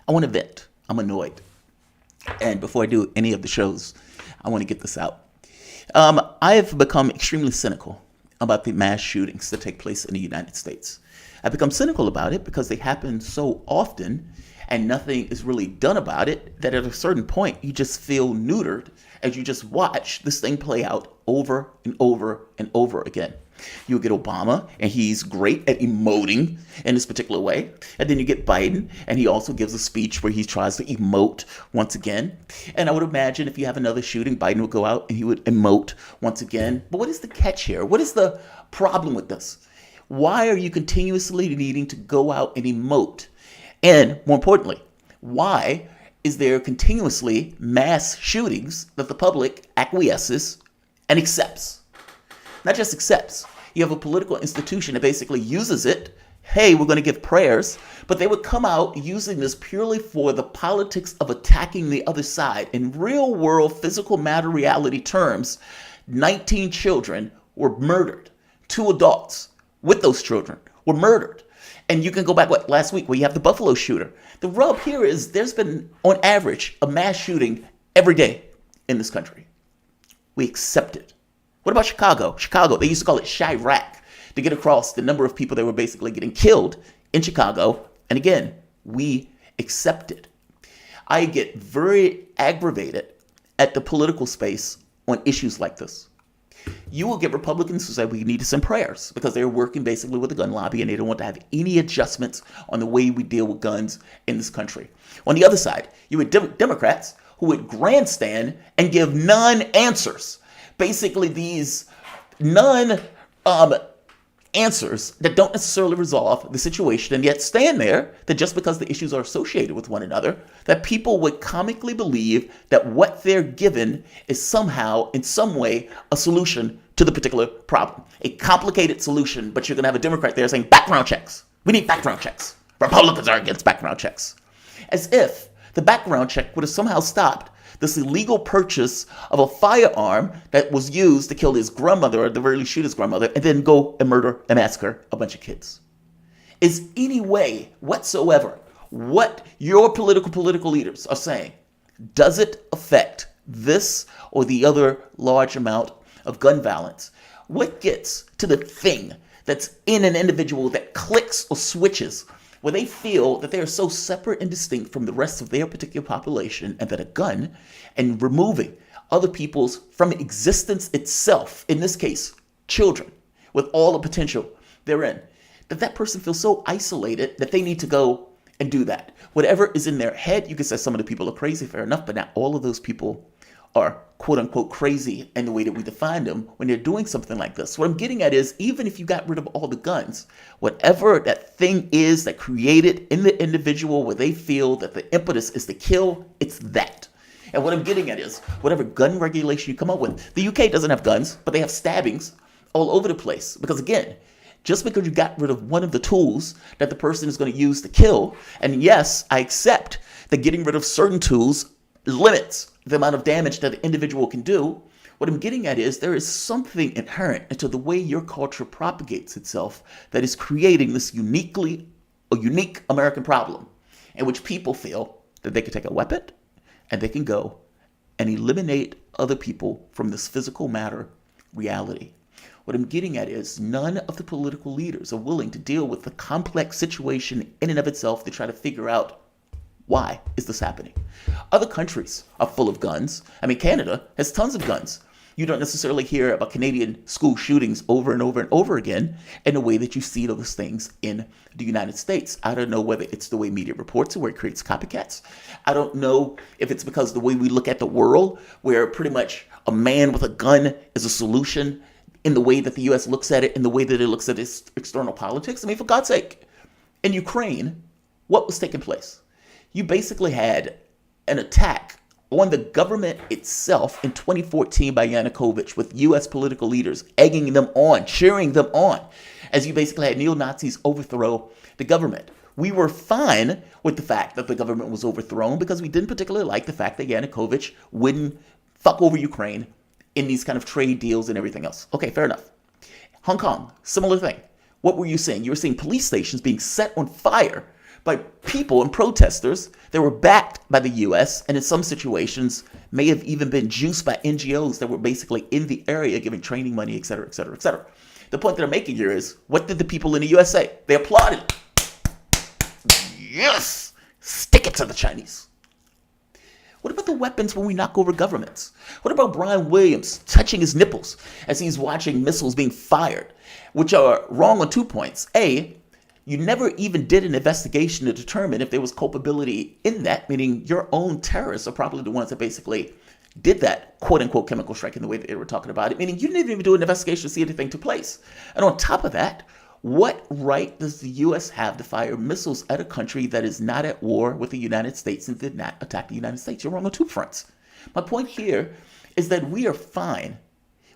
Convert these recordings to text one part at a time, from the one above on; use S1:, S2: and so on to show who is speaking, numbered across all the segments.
S1: I want to vent. I'm annoyed. And before I do any of the shows, I want to get this out. I have become extremely cynical about the mass shootings that take place in the United States. I've become cynical about it because they happen so often and nothing is really done about it that at a certain point you just feel neutered as you just watch this thing play out over and over and over again. You get Obama, and he's great at emoting in this particular way. And then you get Biden, and he also gives a speech where he tries to emote once again. And I would imagine if you have another shooting, Biden would go out and he would emote once again. But what is the catch here? What is the problem with this? Why are you continuously needing to go out and emote? And more importantly, why is there continuously mass shootings that the public acquiesces and accepts? Not just accepts. You have a political institution that basically uses it. Hey, we're going to give prayers. But they would come out using this purely for the politics of attacking the other side. In real world, physical matter reality terms, 19 children were murdered. 2 adults with those children were murdered. And you can go back, last week where you have the Buffalo shooter. The rub here is there's been, on average, a mass shooting every day in this country. We accept it. What about Chicago? Chicago, they used to call it Chirac to get across the number of people that were basically getting killed in Chicago. And again, we accept it. I get very aggravated at the political space on issues like this. You will get Republicans who say we need to send prayers because they're working basically with the gun lobby and they don't want to have any adjustments on the way we deal with guns in this country. On the other side, you had Democrats who would grandstand and give non-answers. Basically, these non-answers that don't necessarily resolve the situation and yet stand there that just because the issues are associated with one another, that people would comically believe that what they're given is somehow, in some way, a solution to the particular problem. A complicated solution, but you're going to have a Democrat there saying background checks. We need background checks. Republicans are against background checks. As if the background check would have somehow stopped this illegal purchase of a firearm that was used to kill his grandmother, or at the very least shoot his grandmother, and then go and murder and massacre a bunch of kids. Is any way whatsoever what your political leaders are saying, does it affect this or the other large amount of gun violence? What gets to the thing that's in an individual that clicks or switches where they feel that they are so separate and distinct from the rest of their particular population and that a gun and removing other people's from existence itself, in this case, children, with all the potential therein, that person feels so isolated that they need to go and do that. Whatever is in their head, you can say some of the people are crazy, fair enough, but not all of those people are quote unquote crazy in the way that we define them when they're doing something like this. What I'm getting at is even if you got rid of all the guns, whatever that thing is that created in the individual where they feel that the impetus is to kill, it's that. And what I'm getting at is whatever gun regulation you come up with, the UK doesn't have guns, but they have stabbings all over the place. Because again, just because you got rid of one of the tools that the person is going to use to kill, and yes, I accept that getting rid of certain tools limits the amount of damage that an individual can do. What I'm getting at is there is something inherent into the way your culture propagates itself that is creating this unique American problem in which people feel that they can take a weapon and they can go and eliminate other people from this physical matter reality. What I'm getting at is none of the political leaders are willing to deal with the complex situation in and of itself to try to figure out why is this happening. Other countries are full of guns. I mean, Canada has tons of guns. You don't necessarily hear about Canadian school shootings over and over and over again in the way that you see those things in the United States. I don't know whether it's the way media reports it, where it creates copycats. I don't know if it's because the way we look at the world, where pretty much a man with a gun is a solution in the way that the U.S. looks at it, in the way that it looks at its external politics. I mean, for God's sake, in Ukraine, what was taking place? You basically had an attack on the government itself in 2014 by Yanukovych, with U.S. political leaders egging them on, cheering them on, as you basically had neo-Nazis overthrow the government. We were fine with the fact that the government was overthrown because we didn't particularly like the fact that Yanukovych wouldn't fuck over Ukraine in these kind of trade deals and everything else. Okay, fair enough. Hong Kong, similar thing. What were you seeing? You were seeing police stations being set on fire by people and protesters that were backed by the U.S. and in some situations may have even been juiced by NGOs that were basically in the area giving training money, et cetera, et cetera, et cetera. The point that I'm making here is, what did the people in the U.S. say? They applauded. Yes! Stick it to the Chinese. What about the weapons when we knock over governments? What about Brian Williams touching his nipples as he's watching missiles being fired, which are wrong on 2 points. A, you never even did an investigation to determine if there was culpability in that, meaning your own terrorists are probably the ones that basically did that quote-unquote chemical strike in the way that they were talking about it, meaning you didn't even do an investigation to see anything took place. And on top of that, what right does the U.S. have to fire missiles at a country that is not at war with the United States and did not attack the United States? You're wrong on 2 fronts. My point here is that we are fine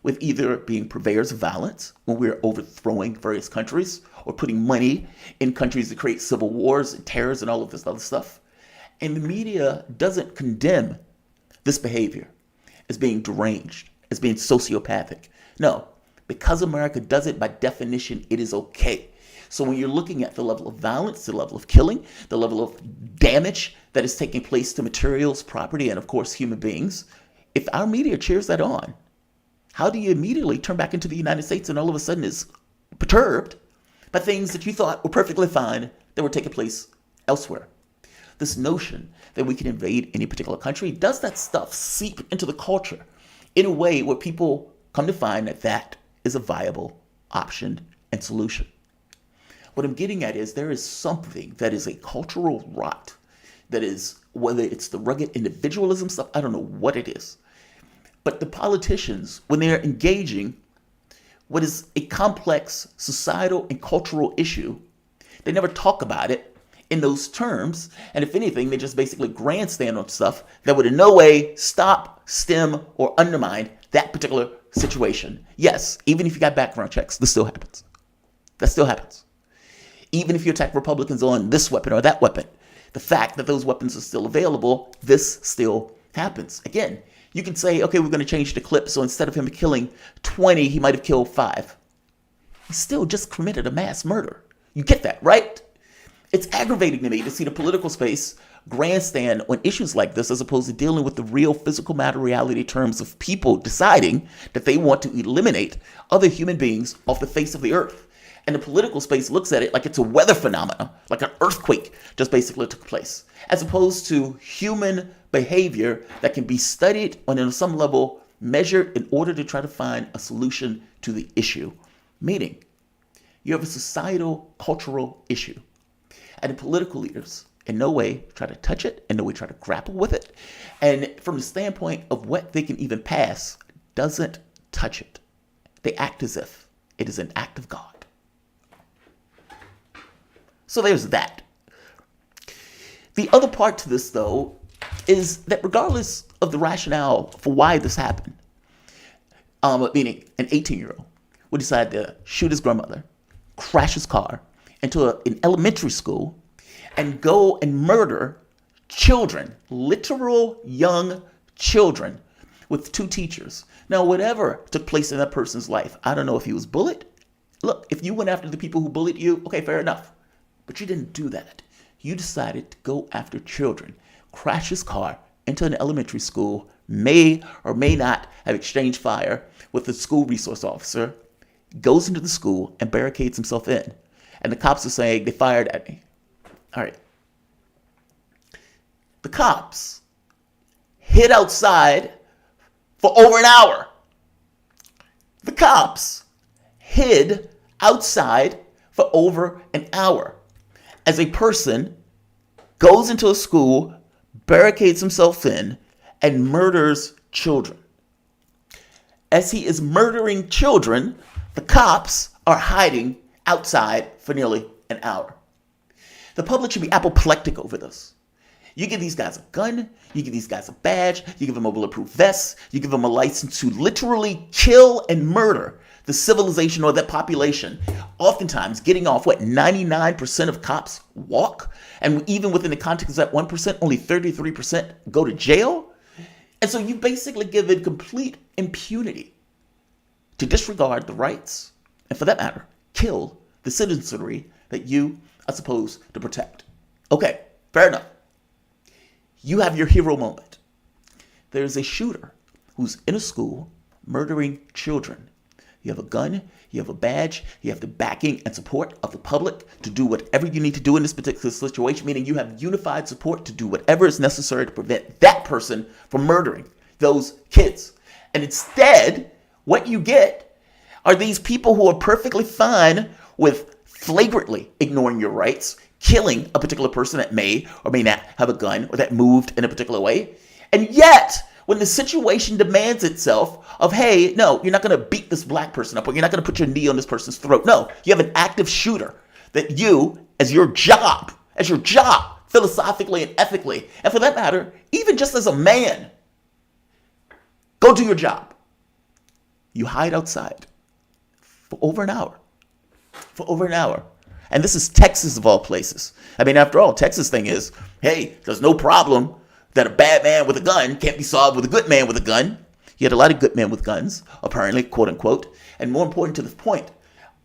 S1: with either being purveyors of violence when we're overthrowing various countries or putting money in countries to create civil wars and terrors and all of this other stuff. And the media doesn't condemn this behavior as being deranged, as being sociopathic. No, because America does it, by definition, it is okay. So when you're looking at the level of violence, the level of killing, the level of damage that is taking place to materials, property, and of course human beings, if our media cheers that on, how do you immediately turn back into the United States and all of a sudden is perturbed by things that you thought were perfectly fine that were taking place elsewhere? This notion that we can invade any particular country, does that stuff seep into the culture in a way where people come to find that that is a viable option and solution? What I'm getting at is there is something that is a cultural rot that is, whether it's the rugged individualism stuff, I don't know what it is. But the politicians, when they're engaging what is a complex societal and cultural issue, they never talk about it in those terms. And if anything, they just basically grandstand on stuff that would in no way stop, stem, or undermine that particular situation. Yes, even if you got background checks, this still happens. That still happens. Even if you attack Republicans on this weapon or that weapon, the fact that those weapons are still available, this still happens. Again, you can say, okay, we're going to change the clip, so instead of him killing 20, he might have killed 5. He still just committed a mass murder. You get that, right? It's aggravating to me to see the political space grandstand on issues like this as opposed to dealing with the real physical matter reality terms of people deciding that they want to eliminate other human beings off the face of the earth. And the political space looks at it like it's a weather phenomenon, like an earthquake just basically took place, as opposed to human behavior that can be studied and on some level measured in order to try to find a solution to the issue. Meaning, you have a societal, cultural issue, and the political leaders in no way try to touch it, in no way try to grapple with it, and from the standpoint of what they can even pass, doesn't touch it. They act as if it is an act of God. So there's that. The other part to this, though, is that regardless of the rationale for why this happened, meaning an 18-year-old would decide to shoot his grandmother, crash his car into an elementary school, and go and murder children, literal young children, with 2 teachers. Now, whatever took place in that person's life, I don't know if he was bullied. Look, if you went after the people who bullied you, okay, fair enough. But you didn't do that. You decided to go after children, crash his car into an elementary school, may or may not have exchanged fire with the school resource officer, goes into the school and barricades himself in. And the cops are saying, they fired at me. All right. The cops hid outside for over an hour. The cops hid outside for over an hour. As a person goes into a school, barricades himself in, and murders children. As he is murdering children, the cops are hiding outside for nearly an hour. The public should be apoplectic over this. You give these guys a gun, you give these guys a badge, you give them a bulletproof vest, you give them a license to literally kill and murder the civilization or that population. Oftentimes getting off, 99% of cops walk? And even within the context of that 1%, only 33% go to jail? And so you basically give it complete impunity to disregard the rights, and for that matter, kill the citizenry that you are supposed to protect. Okay, fair enough. You have your hero moment. There's a shooter who's in a school murdering children. You have a gun, you have a badge, you have the backing and support of the public to do whatever you need to do in this particular situation, meaning you have unified support to do whatever is necessary to prevent that person from murdering those kids. And instead, what you get are these people who are perfectly fine with flagrantly ignoring your rights, killing a particular person that may or may not have a gun or that moved in a particular way. And yet, when the situation demands itself of, hey, no, you're not going to beat this black person up or you're not going to put your knee on this person's throat. No, you have an active shooter that you, as your job, philosophically and ethically, and for that matter, even just as a man, go do your job. You hide outside for over an hour. And this is Texas of all places. I mean, after all, Texas thing is, hey, there's no problem that a bad man with a gun can't be solved with a good man with a gun. You had a lot of good men with guns, apparently, quote unquote. And more important to the point,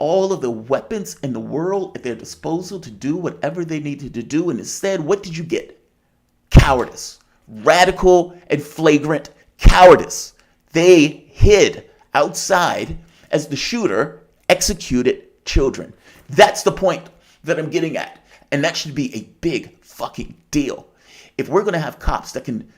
S1: all of the weapons in the world at their disposal to do whatever they needed to do. And instead, what did you get? Cowardice. Radical and flagrant cowardice. They hid outside as the shooter executed children. That's the point that I'm getting at. And that should be a big fucking deal. If we're going to have cops that can,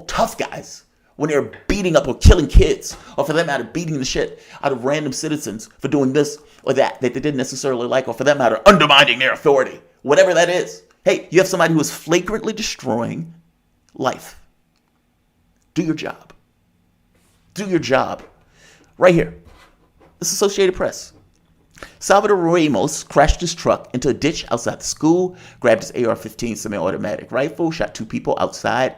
S1: tough guys, when they're beating up or killing kids, or for that matter, beating the shit out of random citizens for doing this or that they didn't necessarily like, or for that matter, undermining their authority, whatever that is. Hey, you have somebody who is flagrantly destroying life. Do your job. Do your job. Right here. This is Associated Press. Salvador Ramos crashed his truck into a ditch outside the school, grabbed his AR-15 semi-automatic rifle, shot 2 people outside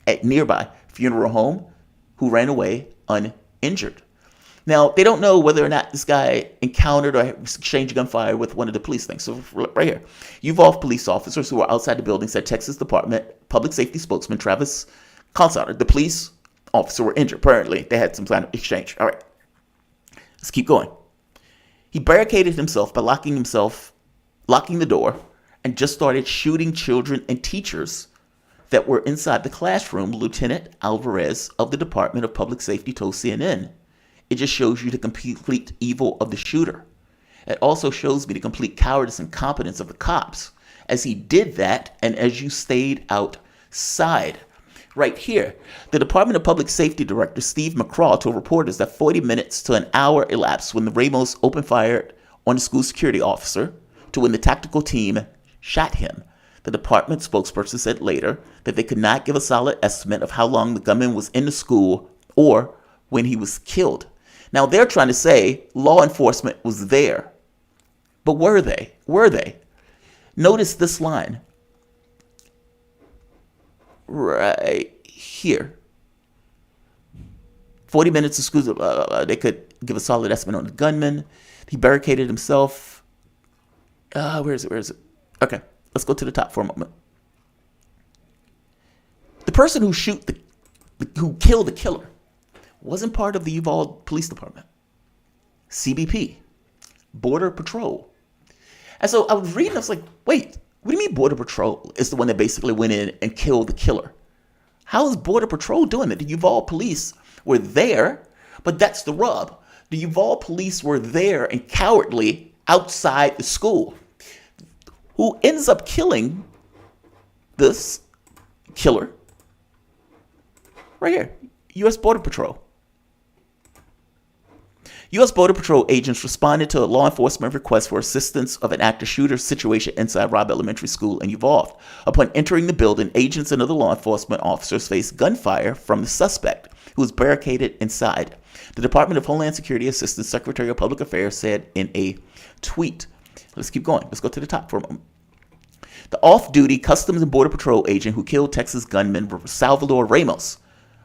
S1: at nearby funeral home who ran away uninjured. Now, they don't know whether or not this guy encountered or exchanged gunfire with one of the police things. So right here, Uvalde police officers who were outside the building said Texas Department Public Safety spokesman Travis Consader, the police officer, were injured. Apparently, they had some kind of exchange. All right, let's keep going. He barricaded himself by locking the door, and just started shooting children and teachers that were inside the classroom, Lieutenant Alvarez of the Department of Public Safety told CNN. It just shows you the complete evil of the shooter. It also shows me the complete cowardice and incompetence of the cops as he did that and as you stayed outside. Right here, the Department of Public Safety Director Steve McCraw told reporters that 40 minutes to an hour elapsed when the Ramos opened fire on the school security officer to when the tactical team shot him. The department spokesperson said later that they could not give a solid estimate of how long the gunman was in the school or when he was killed. Now, they're trying to say law enforcement was there. But were they? Were they? Notice this line. Right here. 40 minutes of school. They could give a solid estimate on the gunman. He barricaded himself. Where is it? Okay, let's go to the top for a moment. The person who who killed the killer wasn't part of the Uvalde Police Department. CBP, Border Patrol. And so I was reading, I was like, wait, what do you mean Border Patrol is the one that basically went in and killed the killer? How is Border Patrol doing that? The Uvalde police were there, but that's the rub. The Uvalde police were there and cowardly outside the school. Who ends up killing this killer? Right here, U.S. Border Patrol. U.S. Border Patrol agents responded to a law enforcement request for assistance of an active shooter situation inside Robb Elementary School in Uvalde. Upon entering the building, agents and other law enforcement officers faced gunfire from the suspect, who was barricaded inside. The Department of Homeland Security Assistant Secretary of Public Affairs said in a tweet. Let's keep going. Let's go to the top for a moment. The off-duty Customs and Border Patrol agent who killed Texas gunman Salvador Ramos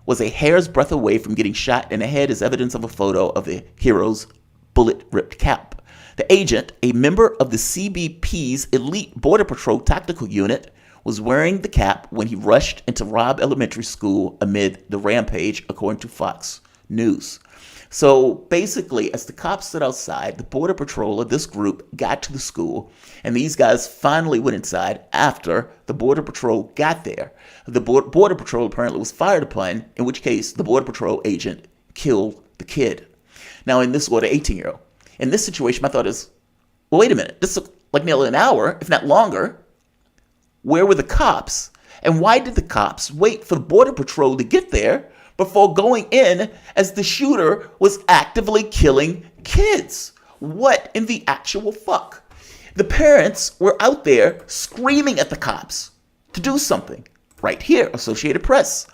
S1: was a hair's breadth away from getting shot in the head as evidence of a photo of the hero's bullet-ripped cap. The agent, a member of the CBP's elite Border Patrol tactical unit, was wearing the cap when he rushed into Robb Elementary School amid the rampage, according to Fox News. So basically, as the cops stood outside, the Border Patrol of this group got to the school, and these guys finally went inside after the Border Patrol got there. The Border Patrol apparently was fired upon, in which case the Border Patrol agent killed the kid. Now, in this, or the 18-year-old. In this situation, my thought is, well, wait a minute. This took like nearly an hour, if not longer. Where were the cops? And why did the cops wait for the Border Patrol to get there before going in as the shooter was actively killing kids? What in the actual fuck? The parents were out there screaming at the cops to do something. Right here, Associated Press.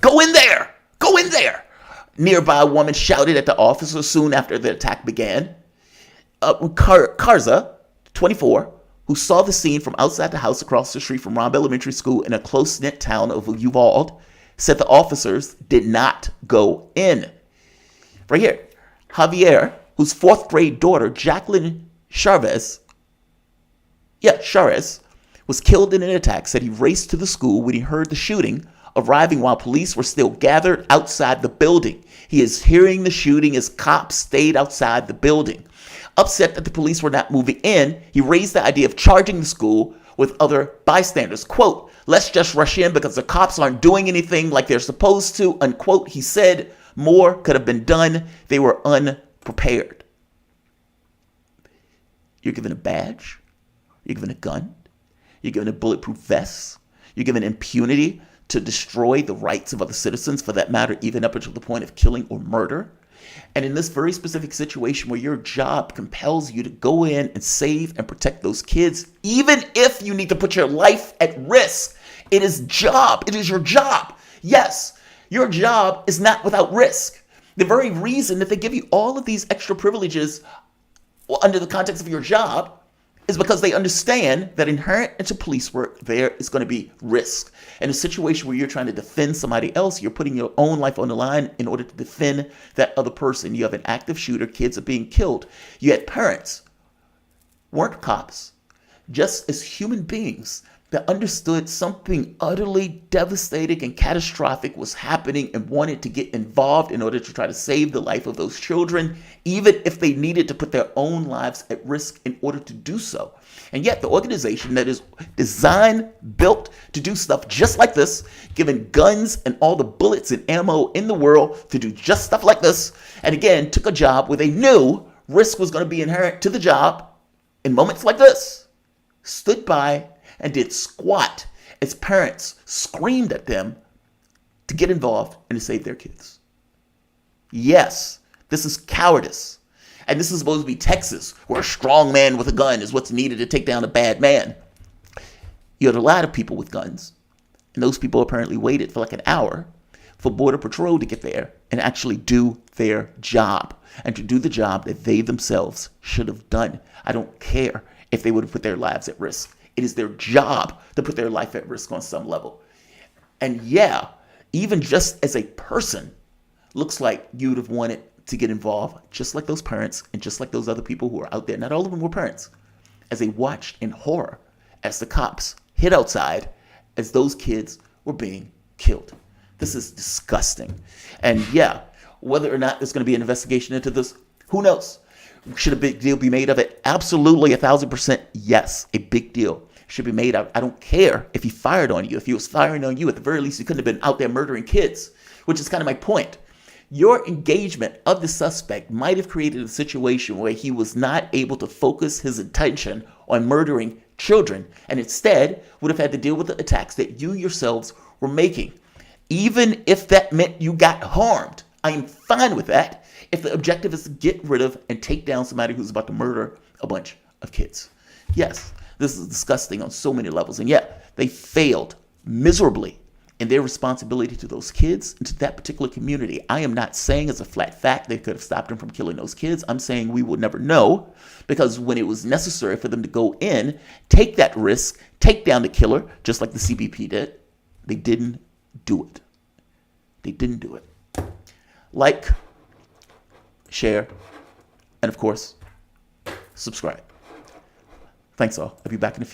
S1: Go in there! Go in there! Nearby a woman shouted at the officer soon after the attack began. Karza, 24, who saw the scene from outside the house across the street from Robb Elementary School in a close-knit town of Uvalde, said the officers did not go in. Right here, Javier, whose fourth grade daughter, Jacqueline Chavez, was killed in an attack, said he raced to the school when he heard the shooting, arriving while police were still gathered outside the building. He is hearing the shooting as cops stayed outside the building. Upset that the police were not moving in, he raised the idea of charging the school with other bystanders. Quote, let's just rush in because the cops aren't doing anything like they're supposed to, unquote. He said more could have been done. They were unprepared. You're given a badge. You're given a gun. You're given a bulletproof vest. You're given impunity to destroy the rights of other citizens, for that matter, even up until the point of killing or murder. And in this very specific situation where your job compels you to go in and save and protect those kids, even if you need to put your life at risk, it is your job. Yes, your job is not without risk. The very reason that they give you all of these extra privileges under the context of your job is because they understand that inherent into police work, there is going to be risk. In a situation where you're trying to defend somebody else, you're putting your own life on the line in order to defend that other person. You have an active shooter, kids are being killed. You had parents, weren't cops, just as human beings that understood something utterly devastating and catastrophic was happening and wanted to get involved in order to try to save the life of those children, even if they needed to put their own lives at risk in order to do so. And yet the organization that is designed, built to do stuff just like this, given guns and all the bullets and ammo in the world to do just stuff like this, and again, took a job where they knew risk was going to be inherent to the job in moments like this, stood by and did squat as parents screamed at them to get involved and to save their kids. Yes, this is cowardice. And this is supposed to be Texas, where a strong man with a gun is what's needed to take down a bad man. You had a lot of people with guns, and those people apparently waited for like an hour for Border Patrol to get there and actually do their job, and to do the job that they themselves should have done. I don't care if they would have put their lives at risk. It is their job to put their life at risk on some level. And yeah, even just as a person, looks like you would have wanted to get involved, just like those parents and just like those other people who are out there. Not all of them were parents. As they watched in horror as the cops hid outside as those kids were being killed. This is disgusting. And yeah, whether or not there's going to be an investigation into this, who knows? Should a big deal be made of it? Absolutely, 1,000% yes. A big deal should be made out. I don't care if he fired on you. If he was firing on you, at the very least, he couldn't have been out there murdering kids, which is kind of my point. Your engagement of the suspect might have created a situation where he was not able to focus his attention on murdering children, and instead would have had to deal with the attacks that you yourselves were making. Even if that meant you got harmed, I am fine with that if the objective is to get rid of and take down somebody who's about to murder a bunch of kids. Yes, this is disgusting on so many levels. And yet, they failed miserably in their responsibility to those kids and to that particular community. I am not saying as a flat fact they could have stopped them from killing those kids. I'm saying we will never know, because when it was necessary for them to go in, take that risk, take down the killer, just like the CBP did, they didn't do it. They didn't do it. Like, share, and of course, subscribe. Thanks all. I'll be back in a few.